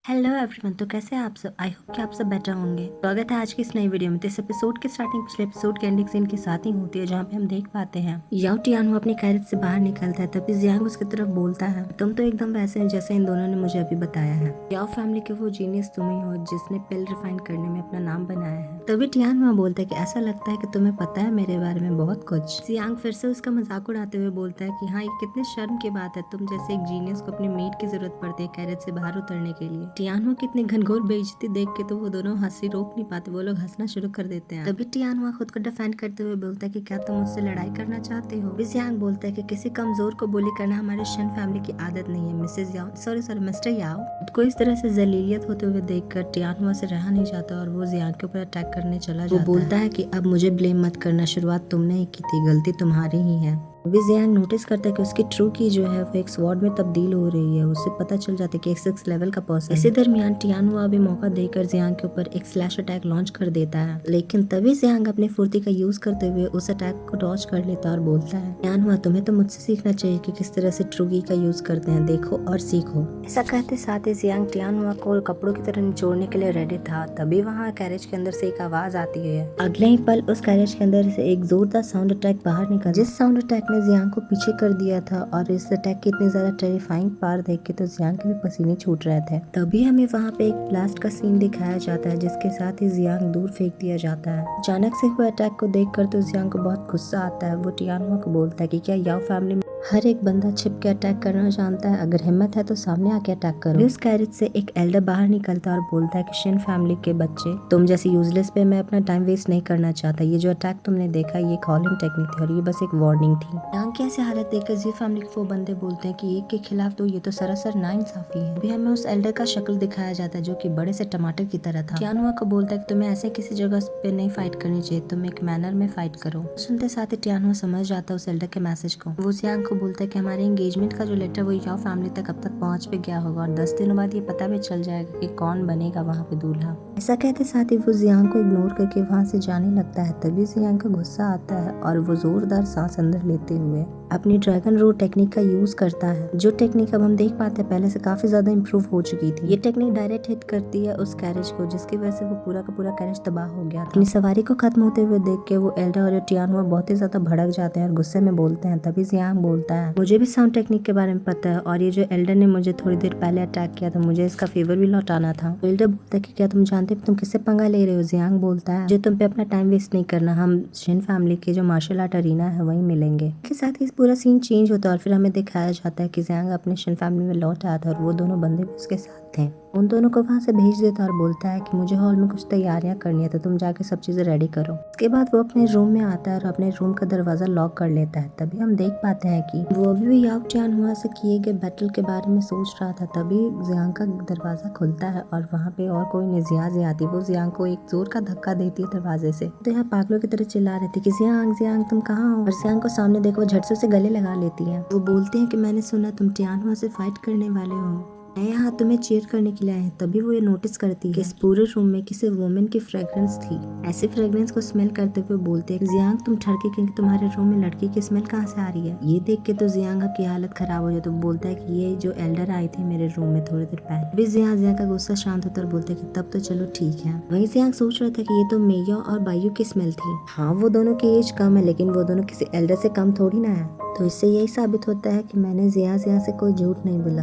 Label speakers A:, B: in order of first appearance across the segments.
A: Hello everyone. तो कैसे हैं आप सब? आई होप कि आप सब बेटर होंगे। स्वागत है आज की इस नई वीडियो में। तो इस एपिसोड की स्टार्टिंग पिछले एपिसोड के एंडिंग सीन के साथ ही होती है, जहाँ पे हम देख पाते हैं याओ टियानो अपनी कैरेट से बाहर निकलता है। तभी जियांग उसकी तरफ बोलता है, तुम तो एकदम वैसे हैं जैसे इन दोनों ने मुझे अभी बताया है। याओ फैमिली के वो जीनियस तुम ही हो जिसने पिल रिफाइन करने में अपना नाम बनाया है। तभी टियानो बोलता है कि ऐसा लगता है कि तुम्हें पता है मेरे बारे में बहुत कुछ। जियांग फिर से उसका मजाक उड़ाते हुए बोलता है कि हाँ, ये कितनी शर्म की बात है, तुम जैसे एक जीनियस को अपनी मीट की जरूरत पड़ती है कैरेट से बाहर उतरने के लिए। टियानो कितनी घनघोर बेइज्जती देख के तो वो दोनों हंसी रोक नहीं पाते, वो लोग हंसना शुरू कर देते हैं। तभी टियानो खुद को डिफेंड करते हुए बोलता है कि क्या तुम मुझसे लड़ाई करना चाहते हो। जियांग बोलता है कि किसी कमजोर को बुली करना हमारे शन फैमिली की आदत नहीं है मिसेस याओ, सॉरी मिस्टर याओ। खुद को इस तरह से जलीलियत होते हुए देखकर टियानो से रहा नहीं जाता और वो जियांग के ऊपर अटैक करने चला जाता है। वो बोलता है कि अब मुझे ब्लेम मत करना, शुरुआत तुमने ही की थी, गलती तुम्हारी ही है। अभी जियांग नोटिस करता है कि उसकी ट्रू की जो है वो एक स्वॉर्ड में तब्दील हो रही है। उसे पता चल जाता है कि एक 6 लेवल का पर्सन। इसी दरमियान टियानो अभी मौका देकर जियांग के ऊपर एक स्लैश अटैक लॉन्च कर देता है, लेकिन तभी जियांग अपनी फुर्ती का यूज करते हुए उस अटैक को डॉज कर लेता है और बोलता है, टियानो तुम्हें तो मुझसे सीखना चाहिए कि किस तरह से ट्रू की का यूज करते हैं, देखो और सीखो। ऐसा कहते साथ ही जियांग टियानो को कपड़ों की तरह निचोड़ने के लिए रेडी था। तभी वहाँ कैरेज के अंदर से एक आवाज आती है। अगले ही पल उस कैरेज के अंदर से एक जोरदार साउंड अटैक बाहर निकल, जिस साउंड अटैक ने जियांग को पीछे कर दिया था। और इस अटैक की इतनी ज्यादा टेरिफाइंग पावर देख के तो जियांग के भी पसीने छूट रहे थे। तभी हमें वहाँ पे एक ब्लास्ट का सीन दिखाया जाता है, जिसके साथ ही जियांग दूर फेंक दिया जाता है। अचानक से हुए अटैक को देखकर तो जियांग को बहुत गुस्सा आता है। वो टियानो को बोलता है कि क्या याओ फैमिली में हर एक बंदा छिप के अटैक करना जानता है? अगर हिम्मत है तो सामने आके अटैक करो। उस कैरेज से एक एल्डर बाहर निकलता है और बोलता है कि शिन फैमिली के बच्चे, तुम जैसी यूजलेस पे मैं अपना टाइम वेस्ट नहीं करना चाहता। ये जो अटैक तुमने देखा ये कॉलिंग टेक्निक थी और ये बस एक वार्निंग थी। यांग की ऐसी हालत देखकर जी फैमिली के वो बंदे बोलते हैं कि एक के खिलाफ तो ये तो सरासर नाइंसाफी है। अभी हमें उस एल्डर का शक्ल दिखाया जाता है जो कि बड़े से टमाटर की तरह था। टियानो को बोलता है कि तुम्हें ऐसे किसी जगह पे नहीं फाइट करनी चाहिए, तुम एक मैनर में फाइट करो। सुनते साथ ही टियानो समझ जाता है उस एल्डर के मैसेज को। वो जियांग को बोलता है कि हमारे एंगेजमेंट का जो लेटर वो याओ फैमिली तक अब तक पहुंच भी गया होगा और 10 दिनों बाद ये पता भी चल जाएगा कि कौन बनेगा वहाँ पे दूल्हा। ऐसा कहते साथ ही वो जियांग को इग्नोर करके वहाँ से जाने लगता है। तभी जियांग को गुस्सा आता है और वो जोरदार सांस अंदर लेते हुए अपनी ड्रैगन रो टेक्निक का यूज करता है, जो टेक्निक अब हम देख पाते हैं पहले से काफी ज्यादा इम्प्रूव हो चुकी थी। ये टेक्निक डायरेक्ट हिट करती है उस कैरेज को, जिसकी वजह से वो पूरा का पूरा कैरेज तबाह हो गया था। अपनी सवारी को खत्म होते हुए देख के वो एल्डर और टियानो बहुत ही ज्यादा भड़क जाते हैं और गुस्से में बोलते हैं। तभी जियांग बोलता है, मुझे भी साउंड टेक्निक के बारे में पता है और ये जो एल्डर ने मुझे थोड़ी देर पहले अटैक किया था, मुझे इसका फेवर भी लौटाना था। एल्डर बोलता है कि क्या तुम जानते हो तुम किससे पंगा ले रहे हो? जियांग बोलता है, जो तुम पे अपना टाइम वेस्ट नहीं करना, हम शिन फैमिली के जो मार्शल आर्ट अरीना है वहीं मिलेंगे। के साथ ही पूरा सीन चेंज होता है और फिर हमें दिखाया जाता है कि जियांग अपने शिन फैमिली में लौट आया था और वो दोनों बंदे भी उसके साथ थे। उन दोनों को वहाँ से भेज देता और बोलता है कि मुझे हॉल में कुछ तैयारियां करनी है तो तुम जाके सब चीजें रेडी करो। उसके बाद वो अपने रूम में आता है और अपने रूम का दरवाजा लॉक कर लेता है। तभी हम देख पाते हैं कि वो अभी भी याओ टियानो से किए गए बैटल के बारे में सोच रहा था। तभी जियांग का दरवाजा खुलता है और वहाँ पे और कोई नहीं जिया आती। वो जियांग को एक जोर का धक्का देती है दरवाजे से। तो यहाँ पागलों की तरह चिल्ला रहे थे कि जियांग जियांग तुम कहाँ हो? और जियांग को सामने देखो झट से उसे गले लगा लेती है। वो बोलते हैं कि मैंने सुना तुम टियानो से फाइट करने वाले हो, मैं यहाँ तुम्हें चीयर करने के लिए आए हैं। तभी वो ये नोटिस करती है कि इस पूरे रूम में किसी वुमेन की फ्रेग्रेंस थी। ऐसी फ्रेग्रेंस को स्मेल करते हुए बोलते हैं, जियांग तुम ठरके क्योंकि तुम्हारे रूम में लड़की की स्मेल कहाँ से आ रही है? ये देख के तो जियांग की हालत खराब हो जाती है। तो बोलता है कि ये जो एल्डर आई थी मेरे रूम में थोड़ी देर पहले। अभी जियांग का गुस्सा शांत होता है और बोलते है कि तब तो चलो ठीक है। वही जियांग सोच रहा था कि ये तो मेया और बायू की स्मेल थी। हाँ वो दोनों की एज कम है, लेकिन वो दोनों किसी एल्डर से कम थोड़ी ना है। तो इससे यही साबित होता है कि मैंने जिया से कोई झूठ नहीं बोला।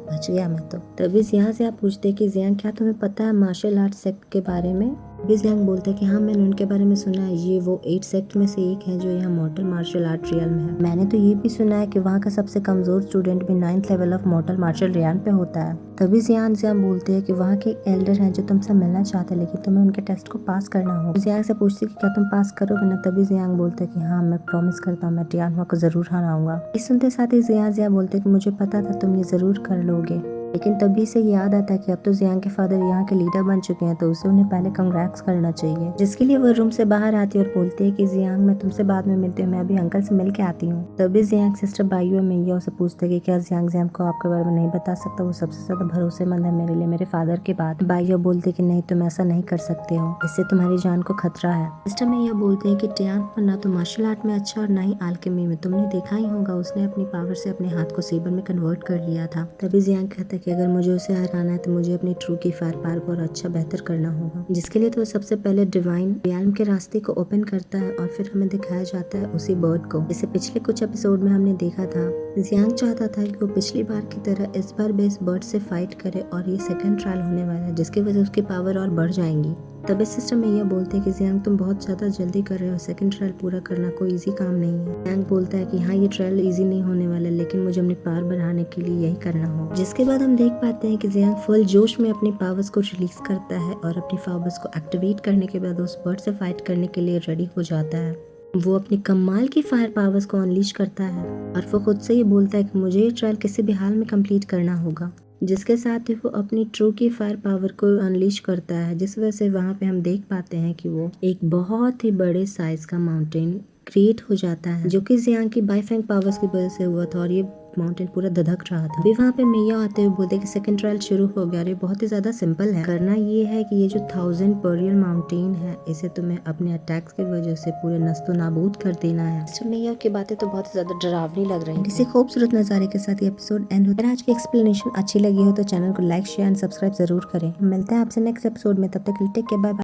A: बच गया मैं तो। तभी जिया पूछते कि जियांग क्या तुम्हें पता है मार्शल आर्ट सेक्ट के बारे में? अभी जियांग बोलता है कि हाँ मैंने उनके बारे में सुना है, ये वो 8 सेक्ट में से एक है जो यहाँ मॉर्टल मार्शल आर्ट रियल में है। मैंने तो ये भी सुना है कि वहाँ का सबसे कमजोर स्टूडेंट भी 9th level of mortal martial रियान पे होता है। तभी जियांग बोलते हैं कि वहाँ के एल्डर हैं जो तुमसे मिलना चाहते हैं, लेकिन तुम्हें उनके टेस्ट को पास करना होगा। जियांग से पूछती कि क्या तुम पास करोगे ना? तभी जियांग बोलता है कि हाँ मैं प्रॉमिस करता हूँ, मैं टियानो को जरूर हराऊंगा। इस सुनते साथ ही जियांग बोलते कि मुझे पता था तुम ये जरूर कर लोगे। लेकिन तभी से याद आता है कि अब तो जियांग के फादर यहाँ के लीडर बन चुके हैं, तो उसे उन्हें पहले कंग्रेट्स करना चाहिए। जिसके लिए वो रूम से बाहर आती है और बोलती है कि जियांग मैं तुमसे बाद में मिलती हूँ, मैं अभी अंकल से मिल के आती हूँ। तभी जियांग सिस्टर बायू और मैया उसे पूछते कि क्या जियांग को आपके बारे में नहीं बता सकता? वो सबसे ज्यादा भरोसेमंद है मेरे लिए, मेरे फादर के बाद। बायू बोलते कि नहीं तुम ऐसा नहीं कर सकते हो, इससे तुम्हारी जान को खतरा है। सिस्टर मैया बोलते हैं कि टियांग ना तो मार्शल आर्ट में अच्छा और ना ही आल्केमी में, तुमने देखा ही होगा उसने अपनी पावर से अपने हाथ को सेबर में कन्वर्ट कर लिया था। तभी जियांग कहता है कि अगर मुझे उसे हराना है तो मुझे अपनी ट्रू की फायर पावर को और अच्छा बेहतर करना होगा, जिसके लिए तो वो सबसे पहले डिवाइन रियल्म के रास्ते को ओपन करता है और फिर हमें दिखाया जाता है उसी बर्ड को, जिसे पिछले कुछ एपिसोड में हमने देखा था। जियांग चाहता था कि वो पिछली बार की तरह इस बार भी इस बर्ड से फाइट करे और ये सेकंड ट्रायल होने वाला है, जिसकी वजह से उसकी पावर और बढ़ जाएंगी। तभी सिस्टर मैया बोलते हैं कि जियांग तुम बहुत ज्यादा जल्दी कर रहे हो, सेकंड ट्रायल पूरा करना कोई इजी काम नहीं है। जियांग बोलता है कि हाँ ये ट्रायल इजी नहीं होने वाला, लेकिन मुझे अपनी पावर बढ़ाने के लिए यही करना होगा। जिसके बाद हम देख पाते हैं कि जियांग फुल जोश में अपनी पावर्स को रिलीज करता है और अपनी पावर्स को एक्टिवेट करने के बाद उस बर्ड से फाइट करने के लिए रेडी हो जाता है। वो अपनी कमाल की फायर पावर्स को अनलीश करता है और वो खुद से ही बोलता है कि मुझे ये ट्रायल किसी भी हाल में कंप्लीट करना होगा, जिसके साथ ही वो अपनी ट्रू की फायर पावर को अनलीश करता है, जिस वजह से वहाँ पे हम देख पाते हैं कि वो एक बहुत ही बड़े साइज का माउंटेन क्रिएट हो जाता है, जो कि जियांग की बाइफैंग पावर्स की वजह से हुआ था और ये माउंटेन पूरा धधक रहा था। अभी वहाँ पे मैया आते हुए बोलते कि सेकंड ट्रायल शुरू हो गया और ये बहुत ही ज्यादा सिंपल है। करना ये है कि ये जो 1000 पेरियल माउंटेन है, इसे तुम्हें अपने अटैक्स की वजह से पूरे नस्तो नाबूद कर देना है। तो मैया की बातें तो बहुत ज्यादा डरावनी लग रही है। किसी खूबसूरत नजारे के साथ ये एपिसोड एंड होता है। आज की एक्सप्लेनेशन अच्छी लगी हो तो चैनल को लाइक शेयर एंड सब्सक्राइब जरूर करें। मिलते हैं आपसे नेक्स्ट एपिसोड में, तब तक टेक केयर, बाय बाय।